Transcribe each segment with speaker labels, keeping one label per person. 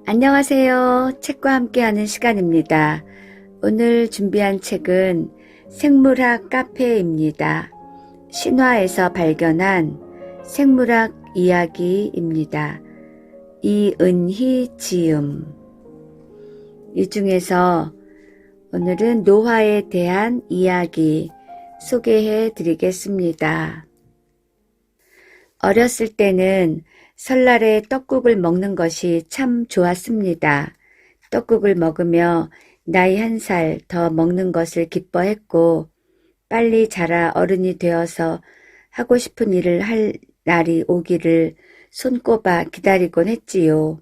Speaker 1: 안녕하세요. 책과 함께하는 시간입니다. 오늘 준비한 책은 생물학 카페입니다. 신화에서 발견한 생물학 이야기입니다. 이은희 지음. 이 중에서 오늘은 노화에 대한 이야기 소개해 드리겠습니다. 어렸을 때는 설날에 떡국을 먹는 것이 참 좋았습니다. 떡국을 먹으며 나이 1살 더 먹는 것을 기뻐했고 빨리 자라 어른이 되어서 하고 싶은 일을 할 날이 오기를 손꼽아 기다리곤 했지요.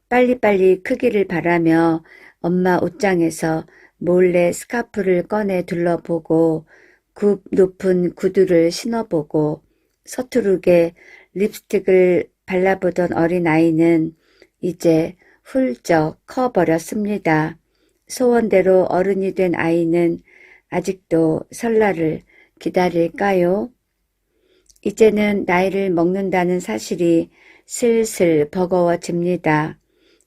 Speaker 1: 빨리빨리 크기를 바라며 엄마 옷장에서 몰래 스카프를 꺼내 둘러보고 굽 높은 구두를 신어보고 서투르게 립스틱을 발라보던 어린아이는 이제 훌쩍 커버렸습니다. 소원대로 어른이 된 아이는 아직도 설날을 기다릴까요? 이제는 나이를 먹는다는 사실이 슬슬 버거워집니다.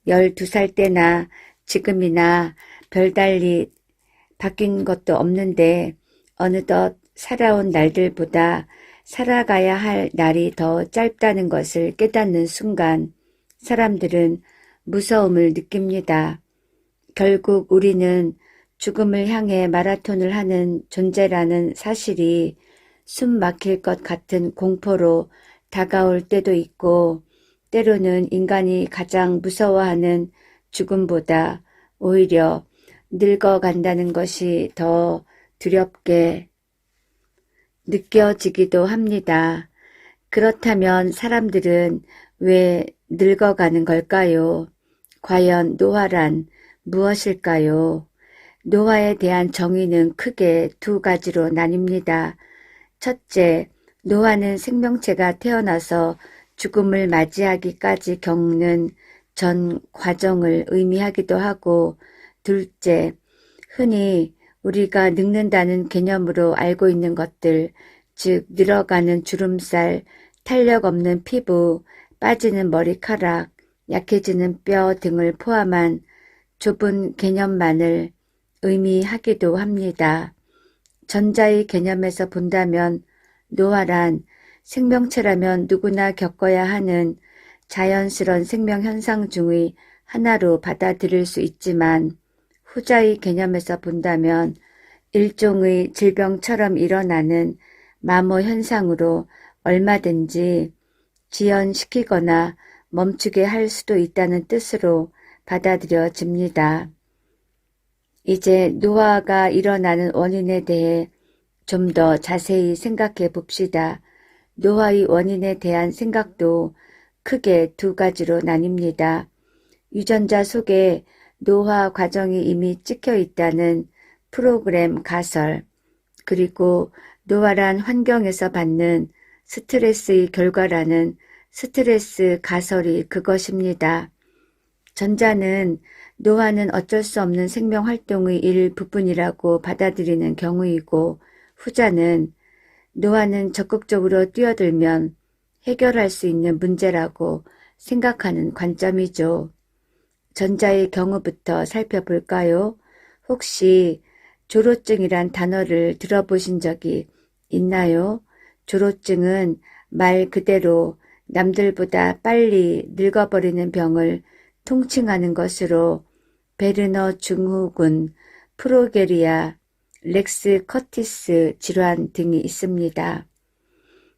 Speaker 1: 12살 때나 지금이나 별달리 바뀐 것도 없는데 어느덧 살아온 날들보다 살아가야 할 날이 더 짧다는 것을 깨닫는 순간 사람들은 무서움을 느낍니다. 결국 우리는 죽음을 향해 마라톤을 하는 존재라는 사실이 숨 막힐 것 같은 공포로 다가올 때도 있고 때로는 인간이 가장 무서워하는 죽음보다 오히려 늙어간다는 것이 더 두렵게 느껴지기도 합니다. 그렇다면 사람들은 왜 늙어가는 걸까요? 과연 노화란 무엇일까요? 노화에 대한 정의는 크게 두 가지로 나뉩니다. 첫째, 노화는 생명체가 태어나서 죽음을 맞이하기까지 겪는 전 과정을 의미하기도 하고, 둘째, 흔히 우리가 늙는다는 개념으로 알고 있는 것들, 즉 늘어가는 주름살, 탄력 없는 피부, 빠지는 머리카락, 약해지는 뼈 등을 포함한 좁은 개념만을 의미하기도 합니다. 전자의 개념에서 본다면 노화란 생명체라면 누구나 겪어야 하는 자연스러운 생명현상 중의 하나로 받아들일 수 있지만 후자의 개념에서 본다면 일종의 질병처럼 일어나는 마모 현상으로 얼마든지 지연시키거나 멈추게 할 수도 있다는 뜻으로 받아들여집니다. 이제 노화가 일어나는 원인에 대해 좀 더 자세히 생각해 봅시다. 노화의 원인에 대한 생각도 크게 두 가지로 나뉩니다. 유전자 속에 노화 과정이 이미 찍혀 있다는 프로그램 가설, 그리고 노화란 환경에서 받는 스트레스의 결과라는 스트레스 가설이 그것입니다. 전자는 노화는 어쩔 수 없는 생명활동의 일부분이라고 받아들이는 경우이고 후자는 노화는 적극적으로 뛰어들면 해결할 수 있는 문제라고 생각하는 관점이죠. 전자의 경우부터 살펴볼까요? 혹시 조로증이란 단어를 들어보신 적이 있나요? 조로증은 말 그대로 남들보다 빨리 늙어버리는 병을 통칭하는 것으로 베르너 증후군, 프로게리아, 렉스 커티스 질환 등이 있습니다.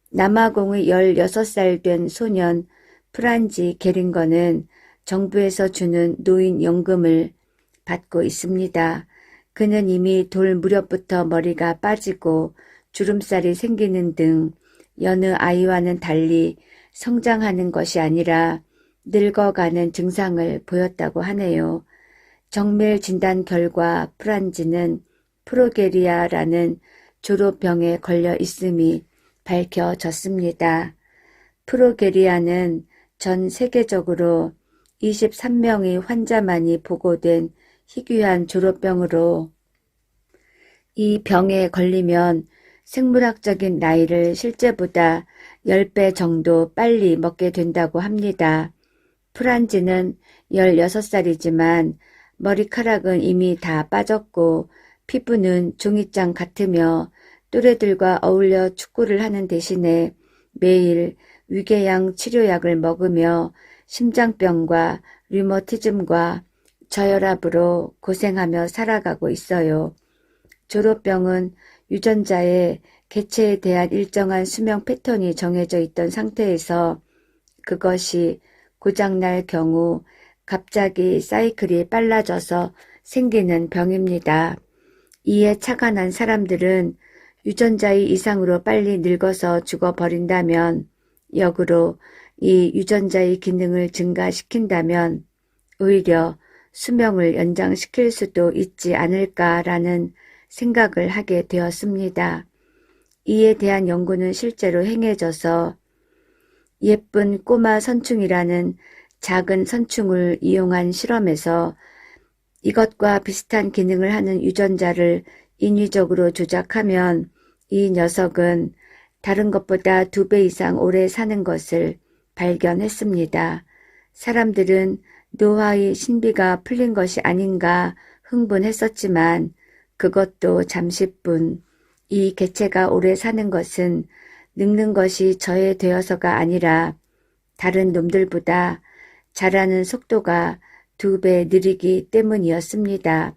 Speaker 1: 남아공의 16살 된 소년 프란지 게링거는 정부에서 주는 노인연금을 받고 있습니다. 그는 이미 돌 무렵부터 머리가 빠지고 주름살이 생기는 등 여느 아이와는 달리 성장하는 것이 아니라 늙어가는 증상을 보였다고 하네요. 정밀 진단 결과 프란지는 프로게리아라는 조로병에 걸려 있음이 밝혀졌습니다. 프로게리아는 전 세계적으로 23명의 환자만이 보고된 희귀한 조로병으로 이 병에 걸리면 생물학적인 나이를 실제보다 10배 정도 빨리 먹게 된다고 합니다. 프란지는 16살이지만 머리카락은 이미 다 빠졌고 피부는 종이장 같으며 또래들과 어울려 축구를 하는 대신에 매일 위궤양 치료약을 먹으며 심장병과 류머티즘과 저혈압으로 고생하며 살아가고 있어요. 졸업병은 유전자의 개체에 대한 일정한 수명 패턴이 정해져 있던 상태에서 그것이 고장날 경우 갑자기 사이클이 빨라져서 생기는 병입니다. 이에 차가 난 사람들은 유전자의 이상으로 빨리 늙어서 죽어버린다면 역으로 이 유전자의 기능을 증가시킨다면 오히려 수명을 연장시킬 수도 있지 않을까라는 생각을 하게 되었습니다. 이에 대한 연구는 실제로 행해져서 예쁜 꼬마 선충이라는 작은 선충을 이용한 실험에서 이것과 비슷한 기능을 하는 유전자를 인위적으로 조작하면 이 녀석은 다른 것보다 2배 이상 오래 사는 것을 발견했습니다. 사람들은 노화의 신비가 풀린 것이 아닌가 흥분했었지만 그것도 잠시뿐. 이 개체가 오래 사는 것은 늙는 것이 저해되어서가 아니라 다른 놈들보다 자라는 속도가 2배 느리기 때문이었습니다.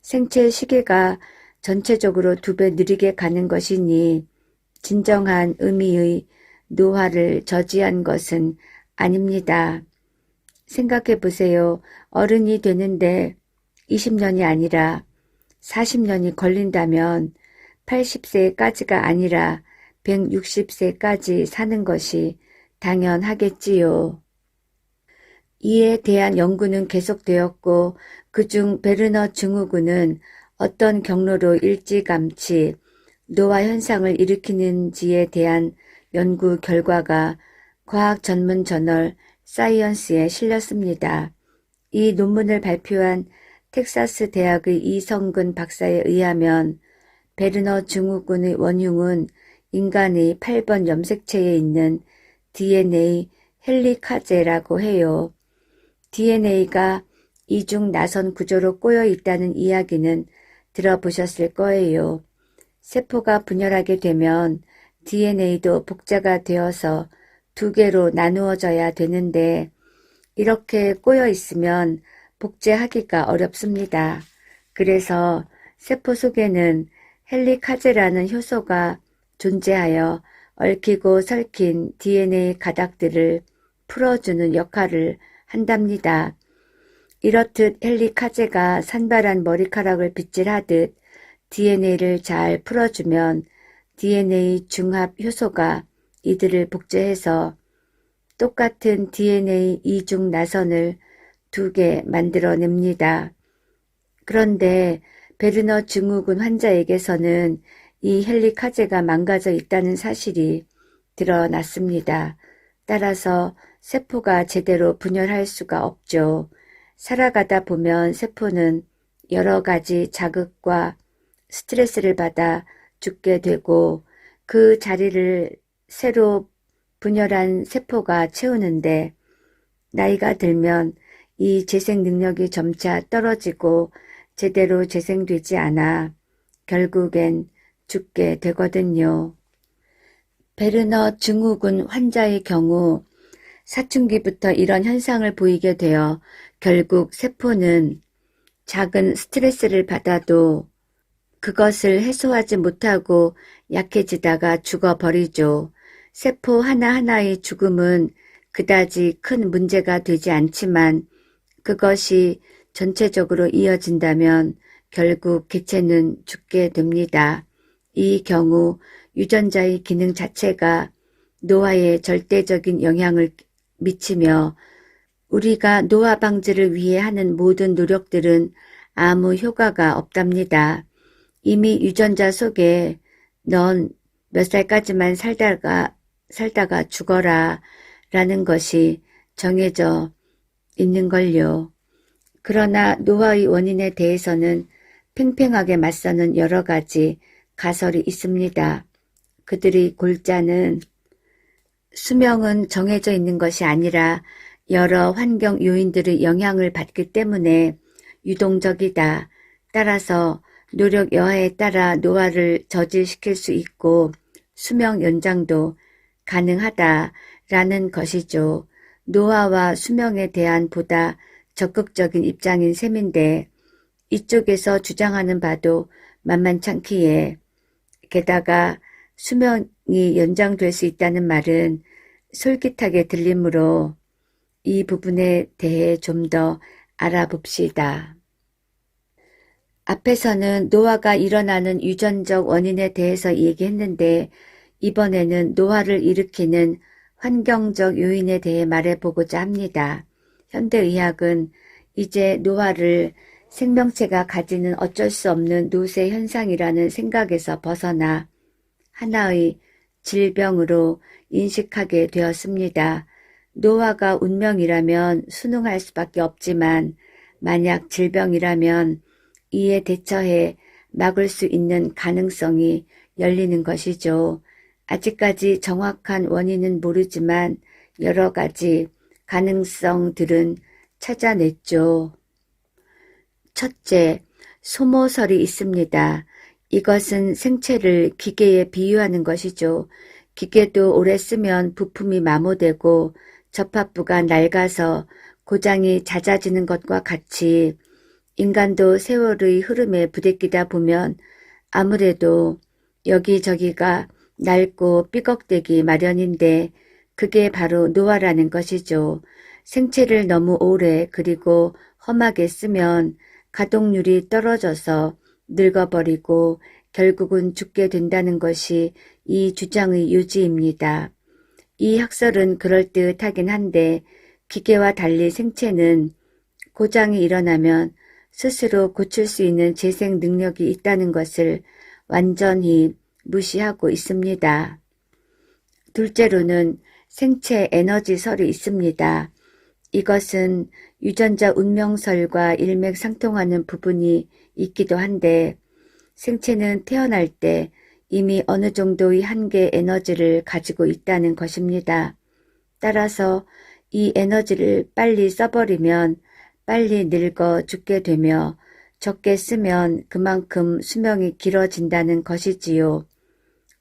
Speaker 1: 생체 시계가 전체적으로 2배 느리게 가는 것이니 진정한 의미의 노화를 저지한 것은 아닙니다. 생각해 보세요. 어른이 되는데 20년이 아니라 40년이 걸린다면 80세까지가 아니라 160세까지 사는 것이 당연하겠지요. 이에 대한 연구는 계속되었고 그중 베르너 증후군은 어떤 경로로 일찌감치 노화 현상을 일으키는지에 대한 연구 결과가 과학 전문 저널 사이언스에 실렸습니다. 이 논문을 발표한 텍사스 대학의 이성근 박사에 의하면 베르너 증후군의 원흉은 인간의 8번 염색체에 있는 DNA 헬리카제라고 해요. DNA가 이중 나선 구조로 꼬여 있다는 이야기는 들어보셨을 거예요. 세포가 분열하게 되면 DNA도 복자가 되어서 2개로 나누어져야 되는데 이렇게 꼬여 있으면 복제하기가 어렵습니다. 그래서 세포 속에는 헬리카제라는 효소가 존재하여 얽히고 설킨 DNA 가닥들을 풀어주는 역할을 한답니다. 이렇듯 헬리카제가 산발한 머리카락을 빗질하듯 DNA를 잘 풀어주면 DNA 중합 효소가 이들을 복제해서 똑같은 DNA 이중 나선을 2개 만들어냅니다. 그런데 베르너 증후군 환자에게서는 이 헬리카제가 망가져 있다는 사실이 드러났습니다. 따라서 세포가 제대로 분열할 수가 없죠. 살아가다 보면 세포는 여러 가지 자극과 스트레스를 받아 죽게 되고 그 자리를 새로 분열한 세포가 채우는데 나이가 들면 이 재생 능력이 점차 떨어지고 제대로 재생되지 않아 결국엔 죽게 되거든요. 베르너 증후군 환자의 경우 사춘기부터 이런 현상을 보이게 되어 결국 세포는 작은 스트레스를 받아도 그것을 해소하지 못하고 약해지다가 죽어버리죠. 세포 하나하나의 죽음은 그다지 큰 문제가 되지 않지만 그것이 전체적으로 이어진다면 결국 개체는 죽게 됩니다. 이 경우 유전자의 기능 자체가 노화에 절대적인 영향을 미치며 우리가 노화 방지를 위해 하는 모든 노력들은 아무 효과가 없답니다. 이미 유전자 속에 넌 몇 살까지만 살다가 죽어라 라는 것이 정해져 있는걸요. 그러나 노화의 원인에 대해서는 팽팽하게 맞서는 여러 가지 가설이 있습니다. 그들의 골자는 수명은 정해져 있는 것이 아니라 여러 환경 요인들의 영향을 받기 때문에 유동적이다. 따라서 노력 여하에 따라 노화를 저지시킬 수 있고 수명 연장도 가능하다라는 것이죠. 노화와 수명에 대한 보다 적극적인 입장인 셈인데 이쪽에서 주장하는 바도 만만찮기에 게다가 수명이 연장될 수 있다는 말은 솔깃하게 들리므로 이 부분에 대해 좀 더 알아봅시다. 앞에서는 노화가 일어나는 유전적 원인에 대해서 얘기했는데 이번에는 노화를 일으키는 환경적 요인에 대해 말해보고자 합니다. 현대의학은 이제 노화를 생명체가 가지는 어쩔 수 없는 노쇠 현상이라는 생각에서 벗어나 하나의 질병으로 인식하게 되었습니다. 노화가 운명이라면 순응할 수밖에 없지만 만약 질병이라면 이에 대처해 막을 수 있는 가능성이 열리는 것이죠. 아직까지 정확한 원인은 모르지만 여러 가지 가능성들은 찾아냈죠. 첫째, 소모설이 있습니다. 이것은 생체를 기계에 비유하는 것이죠. 기계도 오래 쓰면 부품이 마모되고 접합부가 낡아서 고장이 잦아지는 것과 같이 인간도 세월의 흐름에 부대끼다 보면 아무래도 여기저기가 낡고 삐걱대기 마련인데 그게 바로 노화라는 것이죠. 생체를 너무 오래 그리고 험하게 쓰면 가동률이 떨어져서 늙어버리고 결국은 죽게 된다는 것이 이 주장의 요지입니다. 이 학설은 그럴듯하긴 한데 기계와 달리 생체는 고장이 일어나면 스스로 고칠 수 있는 재생 능력이 있다는 것을 완전히 무시하고 있습니다. 둘째로는 생체 에너지설이 있습니다. 이것은 유전자 운명설과 일맥상통하는 부분이 있기도 한데 생체는 태어날 때 이미 어느 정도의 한계 에너지를 가지고 있다는 것입니다. 따라서 이 에너지를 빨리 써버리면 빨리 늙어 죽게 되며 적게 쓰면 그만큼 수명이 길어진다는 것이지요.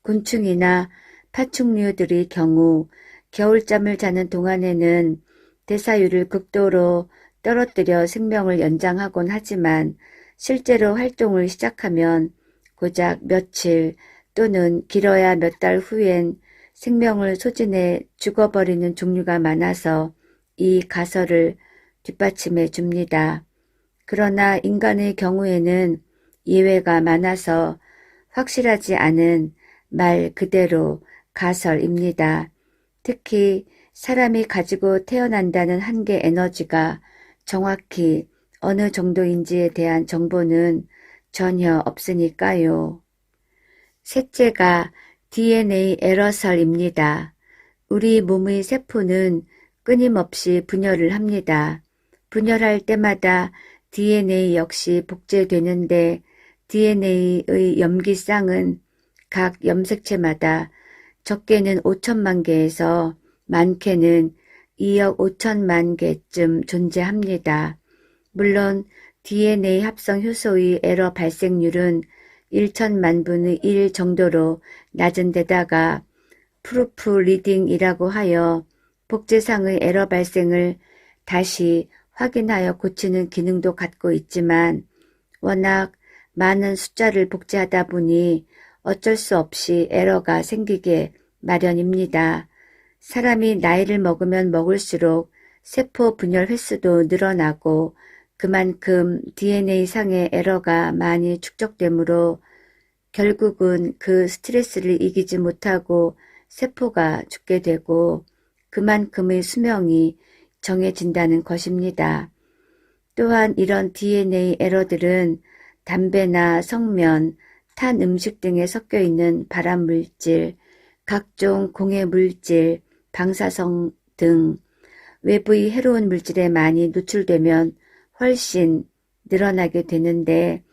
Speaker 1: 곤충이나 파충류들의 경우 겨울잠을 자는 동안에는 대사율을 극도로 떨어뜨려 생명을 연장하곤 하지만 실제로 활동을 시작하면 고작 며칠 또는 길어야 몇 달 후엔 생명을 소진해 죽어버리는 종류가 많아서 이 가설을 뒷받침해 줍니다. 그러나 인간의 경우에는 예외가 많아서 확실하지 않은 말 그대로 가설입니다. 특히 사람이 가지고 태어난다는 한계 에너지가 정확히 어느 정도인지에 대한 정보는 전혀 없으니까요. 셋째가 DNA 에러설입니다. 우리 몸의 세포는 끊임없이 분열을 합니다. 분열할 때마다 DNA 역시 복제되는데 DNA의 염기쌍은 각 염색체마다 적게는 5천만 개에서 많게는 2억 5천만 개쯤 존재합니다. 물론 DNA 합성 효소의 에러 발생률은 1천만 분의 1 정도로 낮은 데다가 프루프 리딩이라고 하여 복제상의 에러 발생을 다시 확인하여 고치는 기능도 갖고 있지만 워낙 많은 숫자를 복제하다 보니 어쩔 수 없이 에러가 생기게 마련입니다. 사람이 나이를 먹으면 먹을수록 세포 분열 횟수도 늘어나고 그만큼 DNA상의 에러가 많이 축적되므로 결국은 그 스트레스를 이기지 못하고 세포가 죽게 되고 그만큼의 수명이 정해진다는 것입니다. 또한 이런 DNA 에러들은 담배나 성면, 탄 음식 등에 섞여 있는 발암물질, 각종 공해물질, 방사성 등 외부의 해로운 물질에 많이 노출되면 훨씬 늘어나게 되는데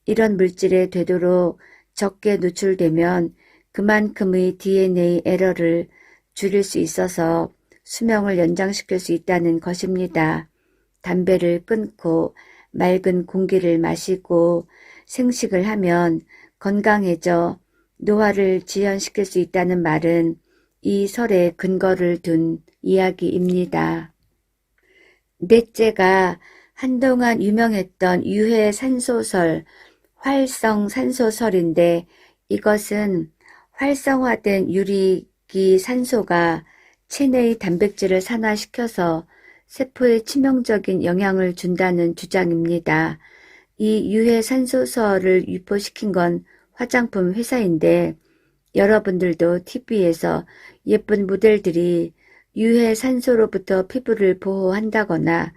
Speaker 1: 이런 물질에 되도록 적게 노출되면 그만큼의 DNA 에러를 줄일 수 있어서 수명을 연장시킬 수 있다는 것입니다. 담배를 끊고 맑은 공기를 마시고 생식을 하면 건강해져 노화를 지연시킬 수 있다는 말은 이 설에 근거를 둔 이야기입니다. 넷째가 한동안 유명했던 유해 산소설, 활성 산소설인데 이것은 활성화된 유리기 산소가 체내의 단백질을 산화시켜서 세포에 치명적인 영향을 준다는 주장입니다. 이 유해 산소설을 유포시킨 건 화장품 회사인데 여러분들도 TV에서 예쁜 모델들이 유해 산소로부터 피부를 보호한다거나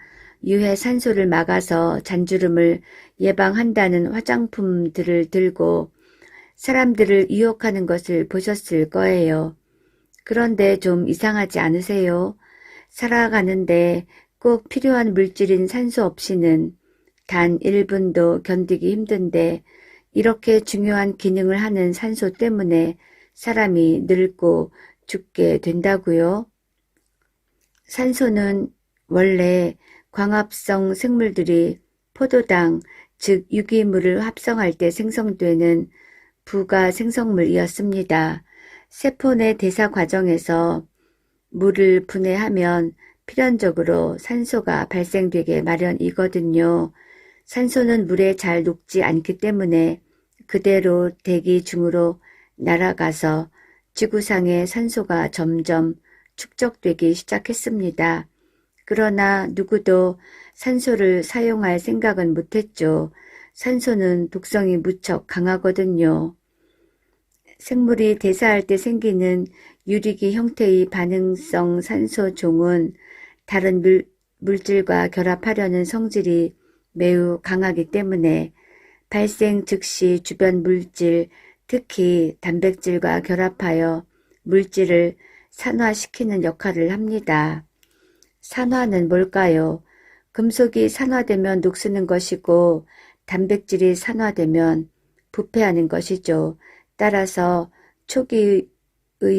Speaker 1: 유해 산소를 막아서 잔주름을 예방한다는 화장품들을 들고 사람들을 유혹하는 것을 보셨을 거예요. 그런데 좀 이상하지 않으세요? 살아가는데 꼭 필요한 물질인 산소 없이는 단 1분도 견디기 힘든데 이렇게 중요한 기능을 하는 산소 때문에 사람이 늙고 죽게 된다고요? 산소는 원래 광합성 생물들이 포도당, 즉 유기물을 합성할 때 생성되는 부가 생성물이었습니다. 세포 내 대사 과정에서 물을 분해하면 필연적으로 산소가 발생되게 마련이거든요. 산소는 물에 잘 녹지 않기 때문에 그대로 대기 중으로 날아가서 지구상의 산소가 점점 축적되기 시작했습니다. 그러나 누구도 산소를 사용할 생각은 못했죠. 산소는 독성이 무척 강하거든요. 생물이 대사할 때 생기는 유리기 형태의 반응성 산소종은 다른 물질과 결합하려는 성질이 매우 강하기 때문에 발생 즉시 주변 물질, 특히 단백질과 결합하여 물질을 산화시키는 역할을 합니다. 산화는 뭘까요? 금속이 산화되면 녹쓰는 것이고 단백질이 산화되면 부패하는 것이죠. 따라서 초기의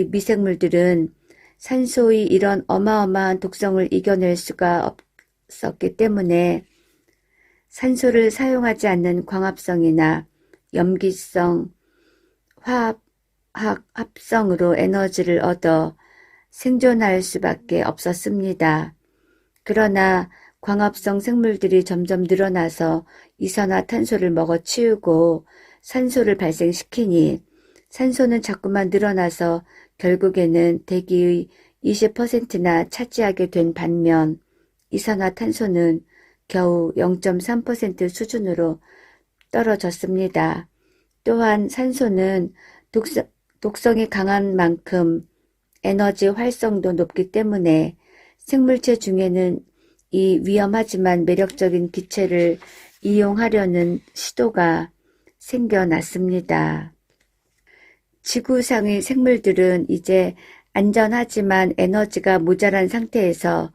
Speaker 1: 미생물들은 산소의 이런 어마어마한 독성을 이겨낼 수가 없었기 때문에 산소를 사용하지 않는 광합성이나 염기성, 화학 합성으로 에너지를 얻어 생존할 수밖에 없었습니다. 그러나 광합성 생물들이 점점 늘어나서 이산화탄소를 먹어치우고 산소를 발생시키니 산소는 자꾸만 늘어나서 결국에는 대기의 20%나 차지하게 된 반면 이산화탄소는 겨우 0.3% 수준으로 떨어졌습니다. 또한 산소는 독성이 강한 만큼 에너지 활성도 높기 때문에 생물체 중에는 이 위험하지만 매력적인 기체를 이용하려는 시도가 생겨났습니다. 지구상의 생물들은 이제 안전하지만 에너지가 모자란 상태에서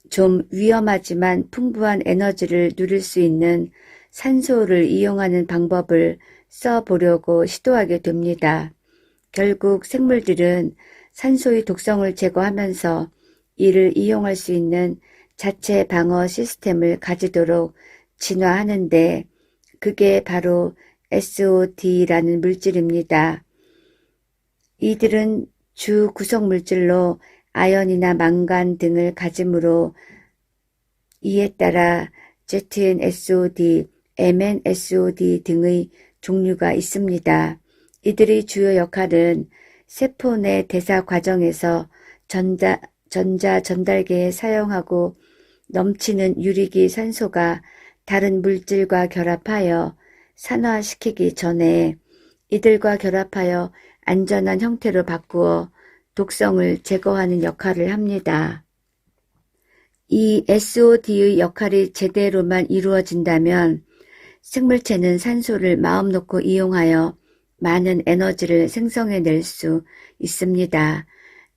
Speaker 1: 좀 위험하지만 풍부한 에너지를 누릴 수 있는 산소를 이용하는 방법을 써보려고 시도하게 됩니다. 결국 생물들은 산소의 독성을 제거하면서 이를 이용할 수 있는 자체 방어 시스템을 가지도록 진화하는데 그게 바로 SOD라는 물질입니다. 이들은 주 구성물질로 아연이나 망간 등을 가지므로 이에 따라 ZnSOD, MnSOD 등의 종류가 있습니다. 이들의 주요 역할은 세포 내 대사 과정에서 전자 전달계에 사용하고 넘치는 유리기 산소가 다른 물질과 결합하여 산화시키기 전에 이들과 결합하여 안전한 형태로 바꾸어 독성을 제거하는 역할을 합니다. 이 SOD의 역할이 제대로만 이루어진다면 생물체는 산소를 마음 놓고 이용하여 많은 에너지를 생성해낼 수 있습니다.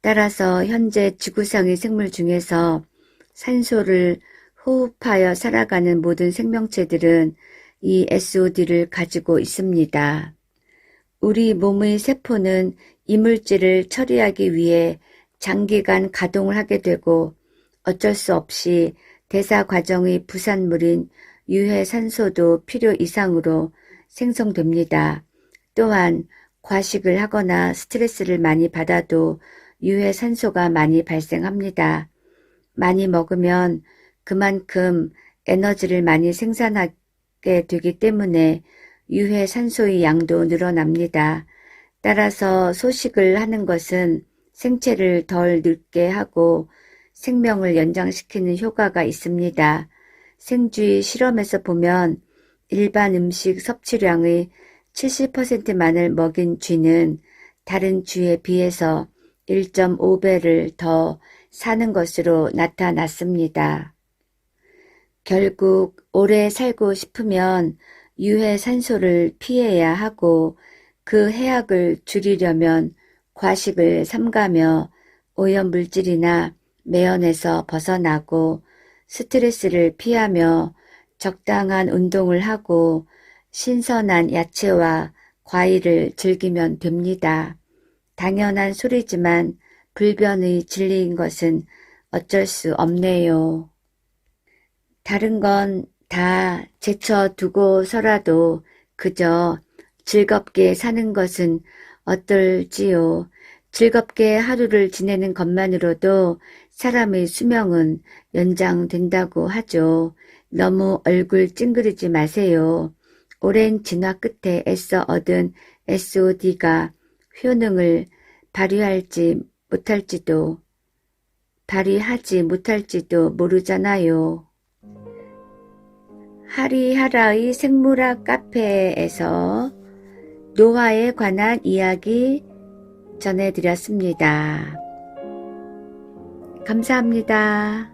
Speaker 1: 따라서 현재 지구상의 생물 중에서 산소를 호흡하여 살아가는 모든 생명체들은 이 SOD를 가지고 있습니다. 우리 몸의 세포는 이물질을 처리하기 위해 장기간 가동을 하게 되고 어쩔 수 없이 대사 과정의 부산물인 유해산소도 필요 이상으로 생성됩니다. 또한 과식을 하거나 스트레스를 많이 받아도 유해산소가 많이 발생합니다. 많이 먹으면 그만큼 에너지를 많이 생산하게 되기 때문에 유해산소의 양도 늘어납니다. 따라서 소식을 하는 것은 생체를 덜 늙게 하고 생명을 연장시키는 효과가 있습니다. 생쥐 실험에서 보면 일반 음식 섭취량의 70%만을 먹인 쥐는 다른 쥐에 비해서 1.5배를 더 사는 것으로 나타났습니다. 결국 오래 살고 싶으면 유해산소를 피해야 하고 그 해악을 줄이려면 과식을 삼가며 오염물질이나 매연에서 벗어나고 스트레스를 피하며 적당한 운동을 하고 신선한 야채와 과일을 즐기면 됩니다. 당연한 소리지만 불변의 진리인 것은 어쩔 수 없네요. 다른 건 다 제쳐두고서라도 그저 즐겁게 사는 것은 어떨지요. 즐겁게 하루를 지내는 것만으로도 사람의 수명은 연장된다고 하죠. 너무 얼굴 찡그리지 마세요. 오랜 진화 끝에 애써 얻은 SOD가 효능을 발휘하지 못할지도 모르잖아요. 하리하라의 생물학 카페에서 노화에 관한 이야기 전해드렸습니다. 감사합니다.